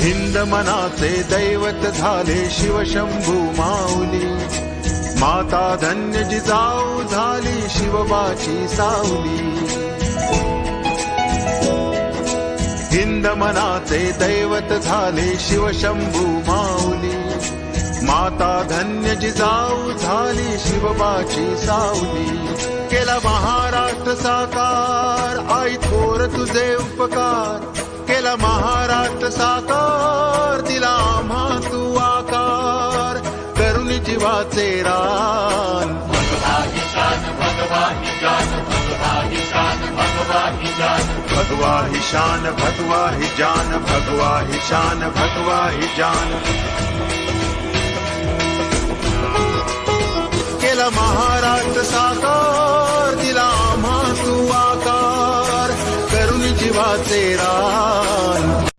हिंद मनाचे दैवत झाले शिवशंभू माऊली, माता धन्य जिजाऊ झाली शिवबाची सावली. हिंद मनाचे दैवत झाले शिवशंभू माऊली, माता धन्य जिजाऊ झाली शिवबाची सावली. केला महाराष्ट्र साकार आई थोर तुझे उपकार, केला महाराष्ट्र साकार दिला आम्हा तू आकार, करुणी जीवाचे रान. भगवा ही शान, भगवा ही जान, भगवा ही शान, भगवा ही जान. भगवा ही शान, भगवा ही जान, भगवा ही शान, भगवा ही जान. केला महाराष्ट्र साकार